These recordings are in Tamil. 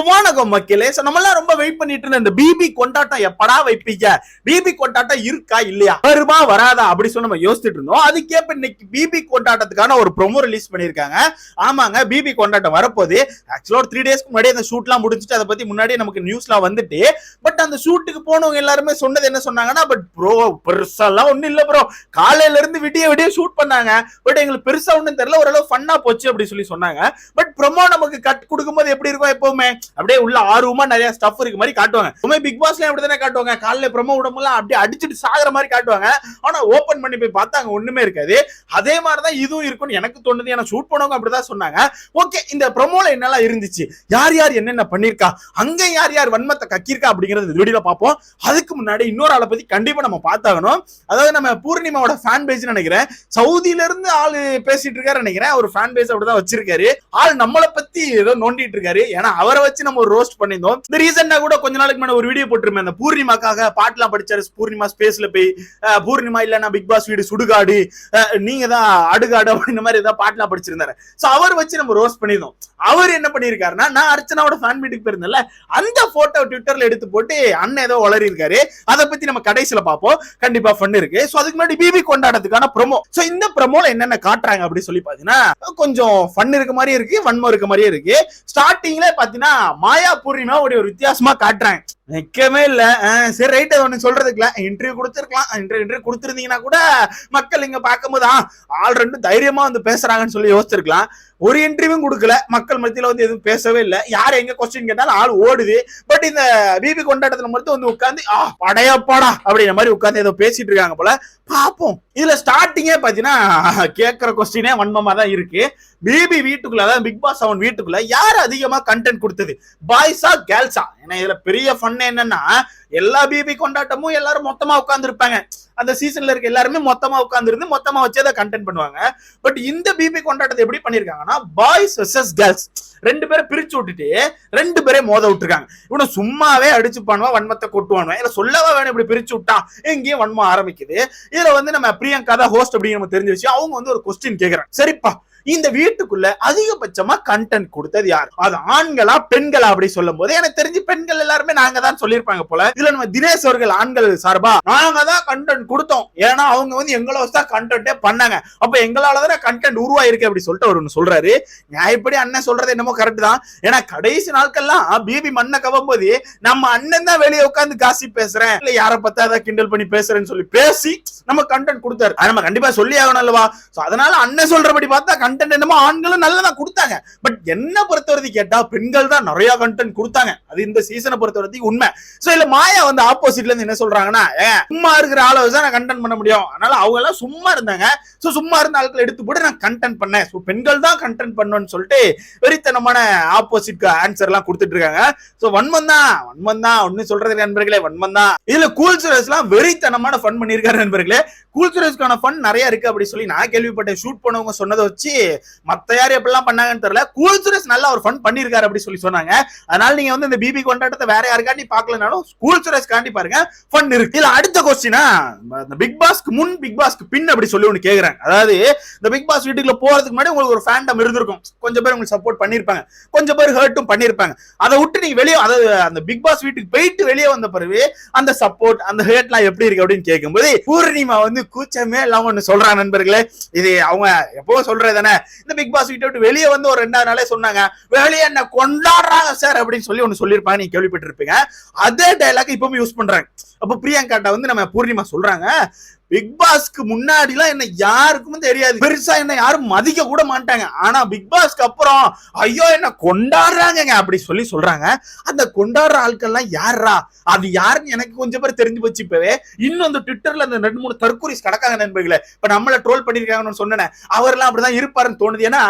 வணக்கம் மக்களே. நம்ம எல்லாம் ரொம்ப வெயிட் பண்ணிட்டு இருந்த இந்த பிபி கொண்டாட்டம் எப்படா வைப்பீங்க, பிபி கொண்டாட்டம் இருக்கா இல்லையா, வருமா வராதா அப்படி சொல்லி நம்ம யோசிச்சுட்டு இருந்தோம். அதுக்கேப்ப இன்னைக்கு பிபி கொண்டாட்டத்துக்கான ஒரு ப்ரோமோ ரிலீஸ் பண்ணிருக்காங்க. ஆமாங்க, பிபி கொண்டாட்டம் வரப்போது. ஆக்சுவலா ஒரு 3 டேஸ்க்கு முன்னாடி அந்த ஷூட்லாம் முடிஞ்சிட்டு அதை பத்தி முன்னாடியே நமக்கு நியூஸ்லாம் வந்துட்டு, பட் அந்த ஷூட்டுக்கு போனவங்க எல்லாருமே சொன்னது என்ன சொன்னாங்கன்னா, பட் ப்ரோ பெருசாலாம் ஒண்ணும் இல்ல ப்ரோ, காலையில இருந்து விடிய ஷூட் பண்ணாங்க, பட் எங்களுக்கு பெருசா ஒண்ணும் தெரியல, ஓரளவு ஃபன்னா போச்சு அப்படி சொல்லி சொன்னாங்க. பட் ப்ரோமோ நமக்கு கட் கொடுக்கும்போது எப்படி இருக்கும், எப்பவுமே அப்படியே உள்ள ஆர்வமா நிறைய ஸ்டஃப் இருக்கு மாதிரி காட்டுவாங்க. பிக் பாஸ்ல அப்படிதானே காட்டுவாங்க, காலையில ப்ரோமோ விடும்போது அப்படியே அடிச்சுட்டு சாகுற மாதிரி காட்டுவாங்க. ஆனா ஓபன் பண்ணி போய் பார்த்தாங்க ஒண்ணுமே இருக்காது. அதே மாதிரிதான் இதுவும் இருக்கும்னு எனக்கு தோணுது. ஏன்னா ஷூட் பண்ணவங்க அப்படிதான் சொன்னாங்க. ஓகே, இந்த ப்ரோமோல என்னெல்லாம் இருந்துச்சு, யார் யார் என்னென்ன பண்ணிருக்கா, அங்க யார் யார் வன்மத்தை கக்கிருக்கா அப்படிங்கறது வீடியோல பார்ப்போம். அதுக்கு முன்னாடி இன்னொரு ஆளை பத்தி கண்டிப்பா நம்ம பார்த்தாகணும். அதாவது நம்ம பூர்ணிமாவோட ஃபேன் பேஜ் நினைக்கிறேன், சவுதியில இருந்து ஆளு பேசிட்டு இருக்காரு நினைக்கிறேன். ஒரு ஃபேன் பேஜ் அப்படிதான் வச்சிருக்காரு. ஆள் நம்மளை பத்தி ஏதோ நோண்டிட்டு இருக்காரு. ஏன்னா அவரை வச்சு நம்ம ஒரு ரோஸ்ட் பண்ணிருந்தோம். இந்த ரீசன்டா கூட கொஞ்ச நாளைக்கு முன்னாடி ஒரு வீடியோ போட்டிருந்தேன், அந்த பூர்ணிமாக்காக பாட்டுலாம் படிச்சாரு. பூர்ணிமா ஸ்பேஸ்ல போய் பூர்ணிமா இல்லன்னா பிக் பாஸ் வீடு சுடுகாடு, நீங்க தான் அடுகாடு அப்படின்ற மாதிரி ஏதாவது பாட்டுலாம் படிச்சிருந்தாரு. சோ அவர் வச்சு நம்ம ரோஸ்ட் பண்ணிருந்தோம். அவர் என்ன பண்ணிருக்காருன்னா, நான் அர்ச்சனாவோட ஃபேன் மீட்டுக்கு போயிருந்தேன்ல, அந்த போட்டோ ட்விட்டர்ல எடுத்து போட்டு அண்ணன் ஏதோ வளரி இருக்காரு. அதை பத்தி நம்ம கடைசியில பார்ப்போம். கண்டிப்பா ஃபன் இருக்கு. சோ அதுக்கு முன்னாடி பிபி கொண்டாடத்துக்கான ப்ரோமோ. சோ இந்த ப்ரோமோல என்னென்ன காட்டுறாங்க அப்படி சொல்லி பாத்தீங்கன்னா, கொஞ்சம் ஃபன் இருக்க மாதிரி இருக்கு, வன்மம் இருக்க மாதிரியே இருக்கு. ஸ்டார்டிங்ல பாத்தீங்கன்னா மாயா பூர்ணிமா ஒரு வித்தியாசமா காட்டுறாங்க. நிக்கவே இல்ல. சரி ரைட், ஒண்ணு சொல்றதுக்குல இன்டர்வியூ கொடுத்துருக்கலாம். இன்டர்வியூ கொடுத்துருந்தீங்கன்னா கூட மக்கள் இங்க பார்க்கும்போது ஆள் ரெண்டு தைரியமா வந்து பேசுறாங்கன்னு சொல்லி யோசிச்சிருக்கலாம். ஒரு இன்டர்வியூ கொடுக்கல, மக்கள் மத்தியில வந்து எதுவும் பேசவே இல்லை. யார் எங்க கொஸ்டின் கேட்டாலும் ஆள் ஓடுது. பட் இந்த பிபி கொண்டாட்டத்துல மட்டும் வந்து உட்காந்து படையப்பாடா அப்படின்ற மாதிரி உட்காந்து ஏதோ பேசிட்டு இருக்காங்க போல. பாப்போம். இதுல ஸ்டார்டிங்கே பாத்தீங்கன்னா கேட்கிற கொஸ்டினே வன்மமா தான் இருக்கு. பிபி வீட்டுக்குள்ள, அதாவது பிக் பாஸ் அவன் வீட்டுக்குள்ள யார் அதிகமா கண்டென்ட் கொடுத்தது, பாய்ஸா கேர்ள்ஸா? ஏன்னா இதுல பெரிய ஃபன் என்னன்னா, எல்லா பிபி கொண்டாட்டமும் எல்லாரும் மொத்தமா உட்கார்ந்து இருப்பாங்க. அந்த சீசன்ல இருக்க எல்லாருமே மொத்தமா உட்கார்ந்து இருந்து மொத்தமா வச்சு அதை கண்டென்ட் பண்ணுவாங்க. பட் இந்த பிபி கொண்டாட்டத்தை எப்படி பண்ணிருக்காங்கன்னா, பாய்ஸ் வெர்சஸ் கேர்ள்ஸ் ரெண்டு பேரை பிரிச்சு விட்டுட்டு ரெண்டு பேரே மோத விட்டுருக்காங்க. இவனை சும்மாவே அடிச்சு பண்ணுவா, வன்மத்தை கொட்டுவானுவா, இல்ல சொல்லவா வேணும், இப்படி பிரிச்சு விட்டா எங்கேயும் வன்மம் ஆரம்பிக்குது. இதுல வந்து நம்ம பிரியங்கா தான் ஹோஸ்ட் அப்படின்னு நம்ம தெரிஞ்ச விஷயம். அவங்க வந்து ஒரு கொஸ்டின் கேக்குறாங்க, சரிப்பா இந்த வீட்டுக்குள்ள அதிகபட்சமா கண்டென்ட் கொடுத்தது யார், அது ஆண்களா பெண்களா அப்படி சொல்லும் போது எனக்கு தெரிஞ்சு பெண்கள் எல்லாருமே நாங்க தான் சொல்லியிருப்பாங்க போல. இதுல நம்ம தினேஷ் அவர்கள் ஆண்கள் சார்பா நாங்க தான் கண்டென்ட் கொடுத்தோம், ஏன்னா அவங்க வந்து எங்களை வச்சு கண்டென்ட்டே பண்ணாங்க, அப்ப எங்களாலதான் கண்டென்ட் உருவாயிருக்கு அப்படி சொல்லிட்டு அவர் ஒண்ணு சொல்றாரு. நியாயப்படி அண்ணன் சொல்றது என்னமோ கரெக்ட் தான். ஏன்னா கடைசி நாட்கள்லாம் பிபி மண்ணை கவம் போது நம்ம அண்ணன் தான் வெளியே உட்காந்து காசி பேசுறேன், இல்ல யாரை பத்தா அதை கிண்டல் பண்ணி பேசுறேன்னு சொல்லி பேசி நம்ம கண்டென்ட் கொடுத்தாரு. நம்ம கண்டிப்பா சொல்லி ஆகணும் அல்லவா? அதனால அண்ணன் சொல்றபடி பார்த்தா கண்டென்ட் என்னமோ ஆண்களும் நல்லதா கொடுத்தாங்க. பட் என்ன பொறுத்தவரை கேட்டா பெண்கள் தான் நிறைய கண்டென்ட் கொடுத்தாங்க. அது இந்த சீசனை பொறுத்தவரை உண்மை. சோ இல்ல மாயா வந்து ஆப்போசிட்ல இருந்து என்ன சொல்றாங்கன்னா, சும்மா இருக்கிற ஆளை வச்சு நான் கண்டென்ட் பண்ண முடியும், அதனால அவங்க எல்லாம் சும்மா இருந்தாங்க. சோ சும்மா இருந்த ஆட்களை எடுத்து போட்டு நான் கண்டென்ட் பண்ணேன், சோ பெண்கள் தான் கண்டென்ட் பண்ணணும்னு சொல்லிட்டு வெறித்தனமான ஆப்போசிட் ஆன்சர் எல்லாம் கொடுத்துட்டு இருக்காங்க. சோ வன்மம் தான் ஒன்னு சொல்றது நண்பர்களே, வன்மம் தான். இதுல கூல் சுரேஷ் எல்லாம் வெறித்தனமான ஃபன் பண்ணிருக்காரு நண்பர்களே. கூல் சுரேஷ்கான ஃபன் நிறைய இருக்கு அப்படி சொல்லி நான் கேள்விப்பட்டேன். ஷூட் பண்ணவங்க சொன்னதை வச்சு மத்த யார் எப்படிலாம் பண்ணாங்கன்னு தெரியல. கூல் சுரேஷ் நல்லா ஒரு ஃபன் பண்ணிருக்காரு அப்படி சொல்லி சொன்னாங்க. அதனால நீங்க வந்து இந்த பிபி கொண்டாட்டத்தை வேற யாருக்காண்டி பார்க்கலனாலும் கூல் சுரேஷ் காண்டி பாருங்க, ஃபன் இருக்கு. இல்ல அடுத்த கொஸ்டினா, பிக் பாஸ்க்கு முன் பிக் பாஸ்க்கு பின் அப்படி சொல்லி ஒன்னு கேக்குறாங்க. அதாவது இந்த பிக் பாஸ் வீட்டுக்குள்ள போறதுக்கு முன்னாடி உங்களுக்கு ஒரு ஃபேண்டம் இருந்திருக்கும், கொஞ்சம் பேர் உங்களுக்கு சப்போர்ட் பண்ணிருப்பாங்க, கொஞ்சம் பேர் ஹர்ட்டும் பண்ணிருப்பாங்க. அதை விட்டு நீங்க வெளியே, அதாவது அந்த பிக் பாஸ் வீட்டுக்கு போயிட்டு வெளியே வந்த பிறகு அந்த சப்போர்ட் அந்த ஹர்ட்லாம் எப்படி இருக்கு அப்படின்னு கேட்கும்போது பூர்ணிமா வந்து கூச்சமே இல்லாம ஒன்னு சொல்றாங்க நண்பர்களே. இது அவங்க எப்பவும் சொல்றது தானே. இந்த பிக் பாஸ் வீட்டை விட்டு வெளியே வந்து ஒரு 2வது நாளே சொன்னாங்க, வெளியே என்ன கொண்டாடுறாங்க சார் அப்படின்னு சொல்லி ஒன்னு சொல்லியிருப்பாங்க, நீங்க கேள்விப்பட்டு இருப்பீங்க. அதே டைலாக் இப்பவும் யூஸ் பண்றாங்க. அப்ப பிரியங்கா வந்து நம்ம பூர்ணிமா சொல்றாங்க, பிக் பாஸ்க்கு முன்னாடி எல்லாம் என்ன யாருக்கும் தெரியாது, பெருசா என்ன யாரும் மதிக்க கூட மாட்டாங்க, ஆனா பிக் பாஸ்க்கு அப்புறம் ஐயோ என்ன கொண்டாடுறாங்க அப்படி சொல்லி சொல்றாங்க. அந்த கொண்டாடுற ஆட்கள் எல்லாம் யாரா, அது யாருன்னு எனக்கு கொஞ்சம் பேர் தெரிஞ்சு போச்சு. இப்பவே இன்னும் அந்த ட்விட்டர்ல அந்த 2-3 தற்கூரிஸ் கிடக்காங்க நண்பர்களே. இப்ப நம்மள ட்ரோல் பண்ணிருக்காங்கன்னு சொன்னேன், அவரெல்லாம் அப்படிதான் இருப்பாருன்னு தோணுது. ஏன்னா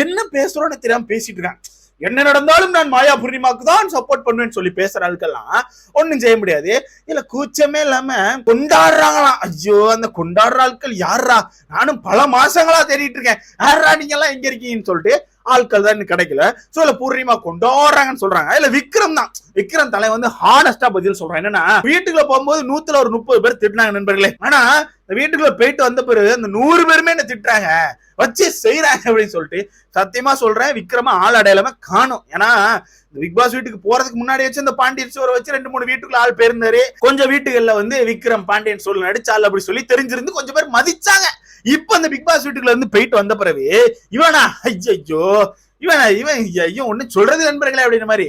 என்ன பேசுறோன்னு தெரியாம பேசிட்டு இருக்காங்க. என்ன நடந்தாலும் நான் மாயா பூர்ணிமாக்கு தான் சப்போர்ட் பண்ணுவேன்னு சொல்லி பேசுற ஆட்கள்லாம் ஒன்னும் செய்ய முடியாது. இல்ல கூச்சமே இல்லாம கொண்டாடுறாங்களாம். ஐயோ அந்த கொண்டாடுற ஆட்கள் யாரா, நானும் பல மாசங்களா தேடிட்டு இருக்கேன், யாரா நீங்க எல்லாம் எங்க இருக்கீங்கன்னு சொல்லிட்டு ஆட்கள் தான் கிடைக்கல. சோ இல்ல பூர்ணிமா கொண்டாடுறாங்கன்னு சொல்றாங்க. இல்ல விக்ரம் தலை வந்து ஹானஸ்டா பதில் சொல்றான். என்னன்னா வீட்டுக்குள்ள போகும்போது 100ல ஒரு 30 பேர் திட்டினாங்க நண்பர்களே. ஆனா இந்த வீட்டுக்குள்ள போயிட்டு வந்த பிறகு அந்த 100 பேருமே என்ன திட்டுறாங்க, வச்சு செய்யறாங்க அப்படின்னு சொல்லிட்டு சத்தியமா சொல்றேன், விக்ரமா ஆள் அடையாளமே காணும். ஏன்னா இந்த பிக் பாஸ் வீட்டுக்கு போறதுக்கு முன்னாடி வச்சு இந்த பாண்டியன் சோரை வச்சு 2-3 வீட்டுக்குள்ள ஆள் போயிருந்தாரு. கொஞ்சம் வீட்டுகள்ல வந்து விக்ரம் பாண்டியன் சோல் நடிச்சாள் அப்படி சொல்லி தெரிஞ்சிருந்து கொஞ்சம் பேர் மதிச்சாங்க. இப்ப அந்த பிக் பாஸ் வீட்டுக்குள்ள இருந்து போயிட்டு வந்த பிறகு இவனா ஐயோ இவன் ஐயோ ஒண்ணு சொல்றது நண்பர்களே அப்படின்ற மாதிரி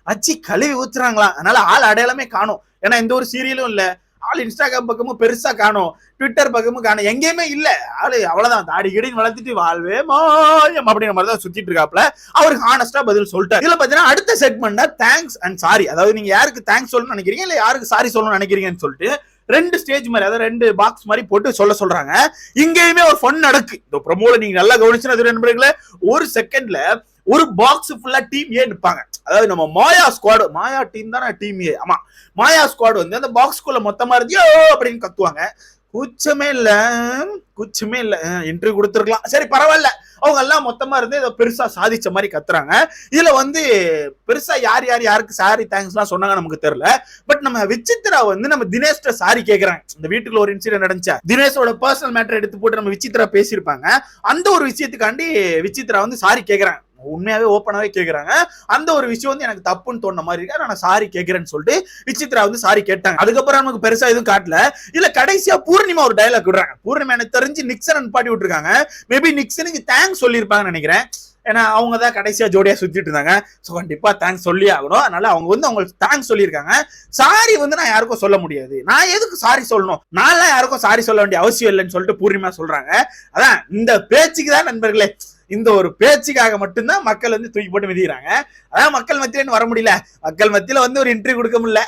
வச்சு கழுவி ஊத்துறாங்களாம். அதனால ஆள் அடையாளமே காணும். ஏன்னா எந்த ஒரு சீரியலும் இல்ல, ஆள் இன்ஸ்டாகிராம் பக்கமும் பெருசா காணும், ட்விட்டர் பக்கமும் காணும், எங்கேயுமே இல்ல. ஆளு அவ்வளவுதான் தாடி கடின்னு வளர்த்துட்டு வாழ்வே மாயம் அப்படின்ற மாதிரி தான் சுத்திட்டு இருக்காப்ல. அவருக்கு ஹானஸ்டா பதில் சொல்லிட்டாரு. இதுல பாத்தீங்கன்னா அடுத்த செக்மெண்ட் தேங்க்ஸ் அண்ட் சாரி. அதாவது நீங்க யாருக்கு தேங்க்ஸ் சொல்லணும்னு நினைக்கிறீங்க இல்ல யாருக்கு சாரி சொல்லணும்னு நினைக்கிறீங்கன்னு சொல்லிட்டு 2 ஸ்டேஜ் மாதிரி, அதாவது 2 பாக்ஸ் மாதிரி போட்டு சொல்றாங்க. இங்கேயுமே ஒரு ஃபன் நடக்கு. இந்த ப்ரோமோல நீங்க நல்லா கவனிச்சுன்னா நண்பர்களே, ஒரு செகண்ட்ல ஒரு பாக்ஸ் ஃபுல்லா டீம் ஏ நிப்பாங்க. அதாவது நம்ம மாயா ஸ்குவாட், மாயா டீம் தானே டீம் ஏ, ஆமா மாயா ஸ்குவாட் வந்து அந்த பாக்ஸ்குள்ள மொத்தமா இருந்தியோ அப்படின்னு கத்துவாங்க. குச்சமே இல்ல இன்டர்வியூ கொடுத்துருக்கலாம், சரி பரவாயில்ல. அவங்க எல்லாம் மொத்தமா இருந்து இதை பெருசா சாதிச்ச மாதிரி கத்துறாங்க. இதுல வந்து பெருசா யாருக்கு சாரி தேங்க்ஸ் எல்லாம் சொன்னாங்க நமக்கு தெரியல. பட் நம்ம விசித்ரா வந்து நம்ம தினேஷ்ட சாரி கேக்குறாங்க. இந்த வீட்டுக்குள்ள ஒரு இன்சிடென்ட் நடந்துச்சு, தினேஷோட பர்சனல் மேட்டர் எடுத்து போட்டு நம்ம விசித்ரா பேசியிருப்பாங்க. அந்த ஒரு விஷயத்துக்காண்டி விசித்ரா வந்து சாரி கேக்குறாங்க. உண்மையாவே ஓப்பனாவே கேக்குறாங்க. அந்த ஒரு விஷயம் வந்து எனக்கு தப்புன்னு தோணுன மாதிரி இருக்கு, நான் சாரி கேக்குறேன்னு சொல்லிட்டு விசித்ரா வந்து சாரி கேட்டாங்க. அதுக்கப்புறம் நமக்கு பெருசா எதுவும் காட்டல. இல்ல கடைசியா பூர்ணிமா ஒரு டயலாக் விடுறாங்க. பூர்ணிமா எனக்கு தெரிஞ்சு நிக்சன் பாட்டி விட்டுருக்காங்க. மேபி நிக்சனுக்கு தேங்க்ஸ் சொல்லியிருப்பாங்கன்னு நினைக்கிறேன். ஏன்னா அவங்க தான் கடைசியா ஜோடியா சுத்திட்டு இருந்தாங்க. சோ கண்டிப்பா தேங்க்ஸ் சொல்லி ஆகணும். அதனால அவங்க வந்து அவங்களுக்கு தேங்க்ஸ் சொல்லியிருக்காங்க. சாரி வந்து நான் யாருக்கும் சொல்ல முடியாது, நான் எதுக்கு சாரி சொல்லணும், நான் யாருக்கும் சாரி சொல்ல வேண்டிய அவசியம் இல்லைன்னு சொல்லிட்டு பூர்ணிமா சொல்றாங்க. அதான் இந்த பேச்சுக்கு தான் நண்பர்களே, இந்த ஒரு பேச்சுக்காக மட்டும்தான் மக்கள் வந்து தூக்கி போட்டு மிதிக்கிறாங்க. அதான் மக்கள் மத்தியில வர முடியல, மக்கள் மத்தியில வந்து ஒரு இன்டர்வியூ கொடுக்க முடியல.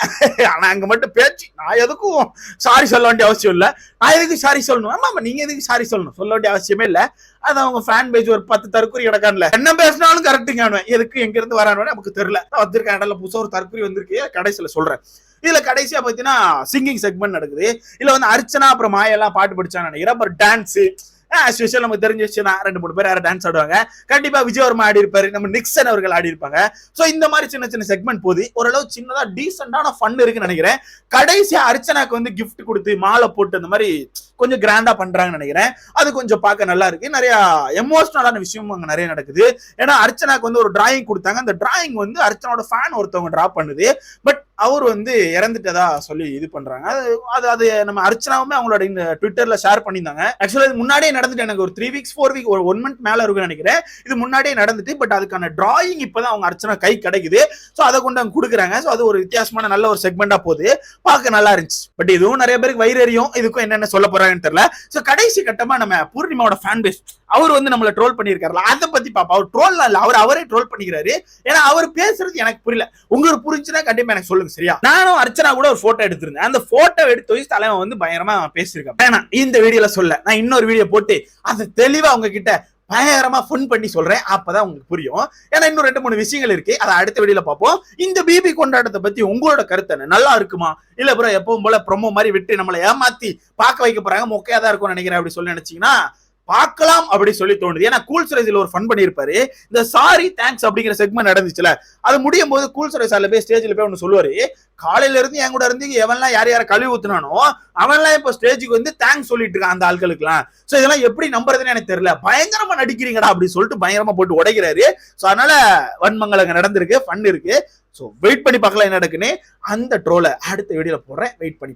ஆனா அங்க மட்டும் பேச்சு, நான் எதுக்கும் சாரி சொல்ல வேண்டிய அவசியம் இல்ல, நான் எதுக்கு சாரி சொல்லணும், ஆமா நீங்க எதுக்கு சாரி சொல்லணும், சொல்ல வேண்டிய அவசியமே இல்ல. அது அவங்க ஃபேன் பேஜ் ஒரு 10 தற்கொலை கிடக்கான்ல, என்ன பேசினாலும் கரெக்டுங்க, எதுக்கு எங்க இருந்து வரானு நமக்கு தெரியல. வந்திருக்கேன் இடத்துல புதுசா ஒரு தற்கொலை வந்திருக்கு, கடைசியில சொல்றேன். இதுல கடைசியா பாத்தீங்கன்னா சிங்கிங் செக்மெண்ட் நடக்குது. இதுல வந்து அர்ச்சனா அப்புறம் மாயெல்லாம் பாட்டு படிச்சாங்க நினைக்கிறேன். அப்புறம் டான்ஸ் நமக்கு தெரிஞ்சு வச்சுன்னா 2-3 பேர் யாரும் டான்ஸ் ஆடுவாங்க. கண்டிப்பா விஜயவர்மா ஆடி இருப்பாரு, நம்ம நிக்சன் அவர்கள் ஆடி இருப்பாங்க. சோ இந்த மாதிரி சின்ன சின்ன செக்மெண்ட் போது ஓரளவு சின்னதா டீசென்டான ஃபன் இருக்குன்னு நினைக்கிறேன். கடைசியா அர்ச்சனாக்கு வந்து கிஃப்ட் கொடுத்து மாலை போட்டு அந்த மாதிரி கொஞ்சம் கிராண்டா பண்றாங்கன்னு நினைக்கிறேன். அது கொஞ்சம் பார்க்க நல்லா இருக்கு. நிறைய எமோஷனலான விஷயமும் அங்க நிறைய நடக்குது. ஏன்னா அர்ச்சனாக்கு வந்து ஒரு டிராயிங் கொடுத்தாங்க. அந்த டிராயிங் வந்து அர்ச்சனாவோட ஃபேன் ஒருத்தவங்க டிரா பண்ணுது. பட் அவர் வந்து இறந்துட்டதா சொல்லி இது பண்றாங்க. அது நம்ம அர்ச்சனாவுமே அவங்களோட இந்த ட்விட்டர்ல ஷேர் பண்ணியிருந்தாங்க. ஆக்சுவலா இது முன்னாடியே நடந்துட்டு, எனக்கு ஒரு 3 வீக்ஸ் 4 வீக் ஒரு 1 மந்த் மேல இருக்குன்னு நினைக்கிறேன். இது முன்னாடியே நடந்துட்டு, பட் அதுக்கான டிராயிங் இப்பதான் அவங்க அர்ச்சனா கை கிடைக்குது. சோ அதை கொண்டு அவங்க கொடுக்குறாங்க. சோ அது ஒரு வித்தியாசமான நல்ல ஒரு செக்மெண்டா போகுது, பார்க்க நல்லா இருந்துச்சு. பட் இதுவும் நிறைய பேருக்கு வயிறு எரியும், இதுக்கும் என்னென்ன சொல்ல போறாங்கன்னு தெரியல. சோ கடைசி கட்டமா நம்ம பூர்ணிமாவோட ஃபேன் பேஸ், அவர் வந்து நம்மள ட்ரோல் பண்ணியிருக்காரு, அதை பத்தி பாப்பா. அவர் ட்ரோல் இல்ல, அவரே ட்ரோல் பண்ணிக்கிறாரு. ஏன்னா அவர் பேசுறது எனக்கு புரியல, உங்களுக்கு புரிஞ்சுன்னா கண்டிப்பா எனக்கு சொல்லுங்க சரியா. நானும் அர்ச்சனா கூட ஒரு போட்டோ எடுத்திருந்தேன். அந்த போட்டோ எடுத்து வச்சு தலைவன் வந்து பயங்கரமா பேசியிருக்கேன். இந்த வீடியோல சொல்ல நான் இன்னொரு வீடியோ போட்டு அதை தெளிவா அவங்க கிட்ட பயங்கரமா ஃபன் பண்ணி சொல்றேன், அப்பதான் உங்களுக்கு புரியும். ஏன்னா இன்னும் 2-3 விஷயங்கள் இருக்கு, அதை அடுத்த வீடியோல பார்ப்போம். இந்த பிபி கொண்டாட்டத்தை பத்தி உங்களோட கருத்து நல்லா இருக்குமா, இல்ல ப்ரோ எப்பவும் போல ப்ரோமோ மாதிரி விட்டு நம்மளை ஏமாத்தி பார்க்க வைக்க போறாங்க, மொக்கையா தான் இருக்கும்னு நினைக்கிறேன் அப்படி சொல்லி நினைச்சீங்கன்னா பார்க்கலாம் அப்படி சொல்லி தோணுது. ஏன்னா கூல் சுரேஷ்ல ஒரு ஃபன் பண்ணிருப்பாரு. இந்த சாரி தேங்க்ஸ் அப்படிங்கிற செக்மெண்ட் நடந்துச்சுல, அது முடியும் போது கூல் சுரேஷ்ல போய் ஸ்டேஜ்ல போய் ஒன்னு சொல்லுவாரு, காலையில இருந்து என் கூட இருந்து எவன்லாம் யார கழுவி ஊத்துனானோ அவன்லாம் இப்ப ஸ்டேஜுக்கு வந்து தேங்க்ஸ் சொல்லிட்டு இருக்கான் அந்த ஆட்களுக்கு எல்லாம். சோ இதெல்லாம் எப்படி நம்புறதுன்னு எனக்கு தெரியல, பயங்கரமா நடிக்கிறீங்கடா அப்படின்னு சொல்லிட்டு பயங்கரமா போட்டு உடைக்கிறாரு. சோ அதனால வன்மங்கள் நடந்திருக்கு, ஃபன் இருக்கு. சோ வெயிட் பண்ணி பார்க்கலாம் என்ன நடக்குன்னு. அந்த ட்ரோலை அடுத்த வீடியோல போடுறேன், வெயிட் பண்ணி